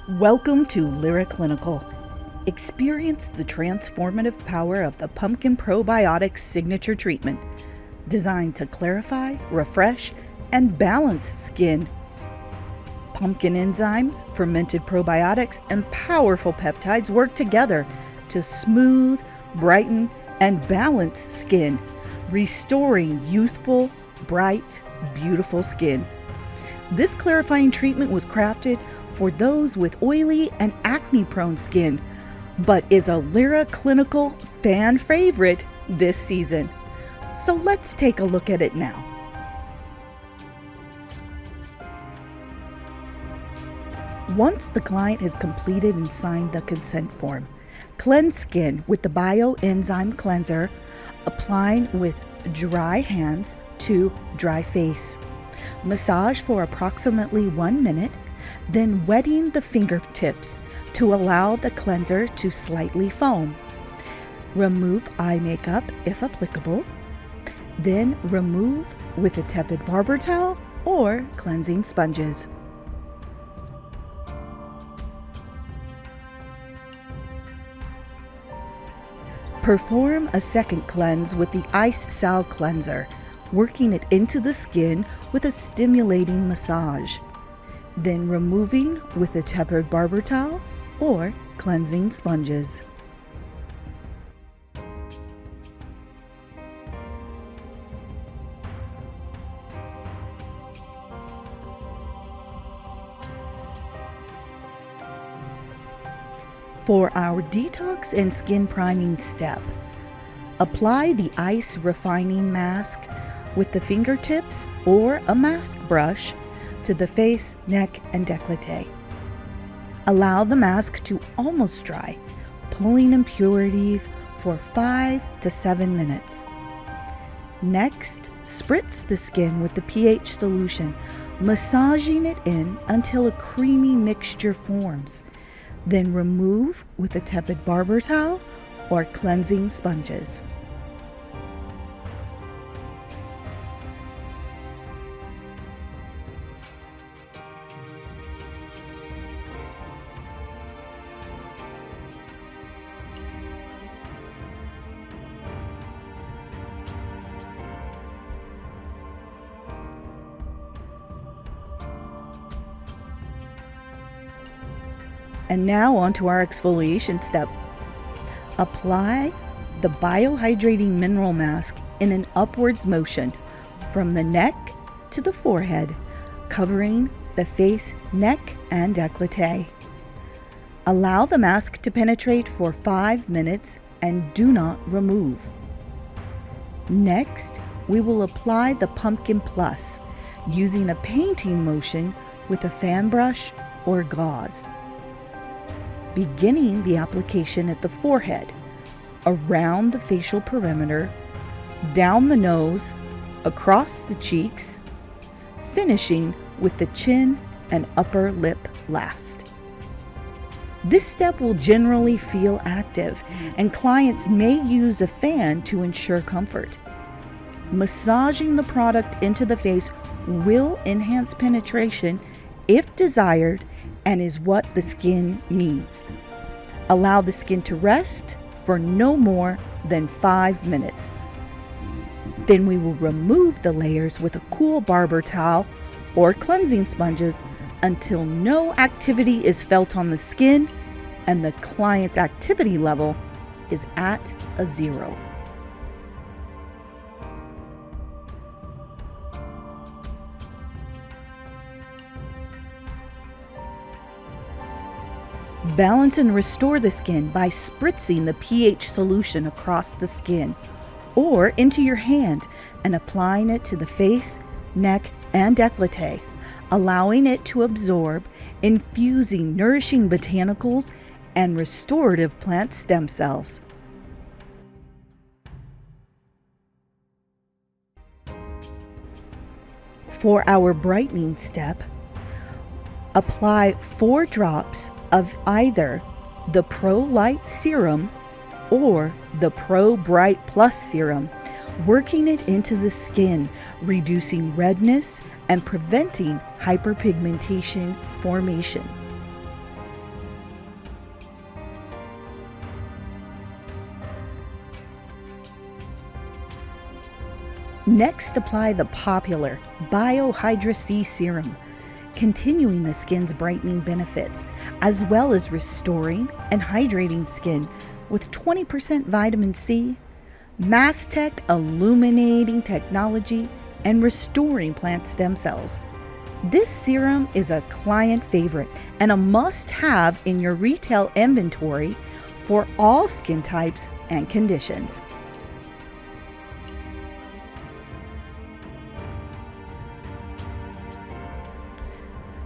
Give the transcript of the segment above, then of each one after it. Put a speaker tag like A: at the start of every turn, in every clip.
A: Welcome to Lyra Clinical. Experience the transformative power of the Pumpkin Probiotic Signature Treatment, designed to clarify, refresh, and balance skin. Pumpkin enzymes, fermented probiotics, and powerful peptides work together to smooth, brighten, and balance skin, restoring youthful, bright, beautiful skin. This clarifying treatment was crafted for those with oily and acne-prone skin, but is a Lyra Clinical fan favorite this season. So let's take a look at it now. Once the client has completed and signed the consent form, cleanse skin with the bioenzyme cleanser, applying with dry hands to dry face. Massage for approximately 1 minute, then wetting the fingertips to allow the cleanser to slightly foam. Remove eye makeup if applicable, then remove with a tepid barber towel or cleansing sponges. Perform a second cleanse with the ice salve cleanser, working it into the skin with a stimulating massage, then removing with a tepid barber towel or cleansing sponges. For our detox and skin priming step, apply the ice refining mask with the fingertips or a mask brush to the face, neck, and décolleté. Allow the mask to almost dry, pulling impurities for 5 to 7 minutes. Next, spritz the skin with the pH solution, massaging it in until a creamy mixture forms. Then remove with a tepid barber towel or cleansing sponges. And now on to our exfoliation step. Apply the biohydrating mineral mask in an upwards motion from the neck to the forehead, covering the face, neck, and décolleté. Allow the mask to penetrate for 5 minutes and do not remove. Next, we will apply the Pumpkin Plus using a painting motion with a fan brush or gauze. Beginning the application at the forehead, around the facial perimeter, down the nose, across the cheeks, finishing with the chin and upper lip last. This step will generally feel active, and clients may use a fan to ensure comfort. Massaging the product into the face will enhance penetration if desired and is what the skin needs. Allow the skin to rest for no more than 5 minutes. Then we will remove the layers with a cool barber towel or cleansing sponges until no activity is felt on the skin and the client's activity level is at a 0. Balance and restore the skin by spritzing the pH solution across the skin or into your hand and applying it to the face, neck, and décolleté, allowing it to absorb, infusing nourishing botanicals and restorative plant stem cells. For our brightening step, apply 4 drops of either the Pro Light Serum or the Pro Bright Plus Serum, working it into the skin, reducing redness and preventing hyperpigmentation formation. Next, apply the popular Biohydra C serum, continuing the skin's brightening benefits, as well as restoring and hydrating skin with 20% vitamin C, Mastec illuminating technology, and restoring plant stem cells. This serum is a client favorite and a must-have in your retail inventory for all skin types and conditions.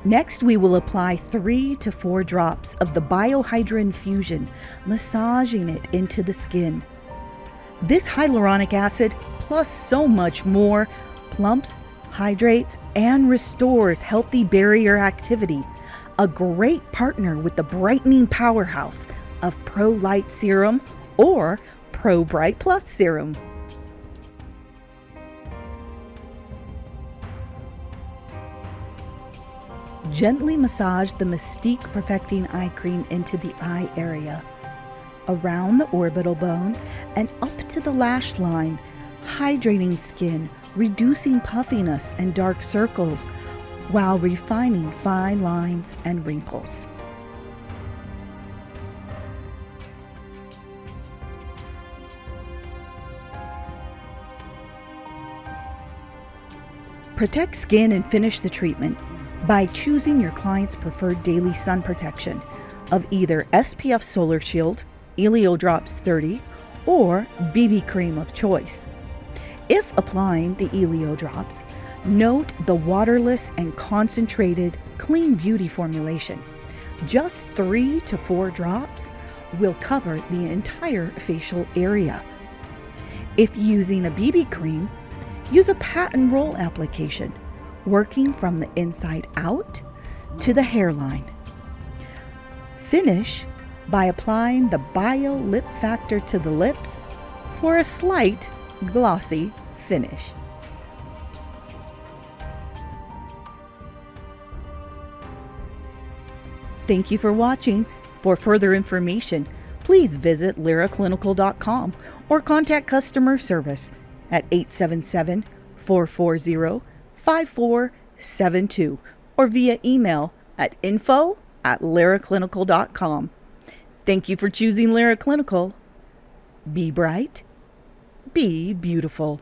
A: Next, we will apply 3 to 4 drops of the Biohydra infusion, massaging it into the skin. This hyaluronic acid, plus so much more, plumps, hydrates, and restores healthy barrier activity. A great partner with the brightening powerhouse of Pro Light Serum or Pro Bright Plus Serum. Gently massage the Mystique Perfecting Eye Cream into the eye area, around the orbital bone, and up to the lash line, hydrating skin, reducing puffiness and dark circles, while refining fine lines and wrinkles. Protect skin and finish the treatment by choosing your client's preferred daily sun protection of either SPF Solar Shield, Elio Drops 30, or BB cream of choice. If applying the Elio Drops, note the waterless and concentrated Clean Beauty formulation. Just 3 to 4 drops will cover the entire facial area. If using a BB cream, use a pat and roll application, working from the inside out to the hairline. Finish by applying the Bio Lip Factor to the lips for a slight glossy finish. Thank you for watching. For further information, please visit lyraclinical.com or contact customer service at 877-440-5472 or via email at info@lyraclinical.com. Thank you for choosing Lyra Clinical. Be bright, be beautiful.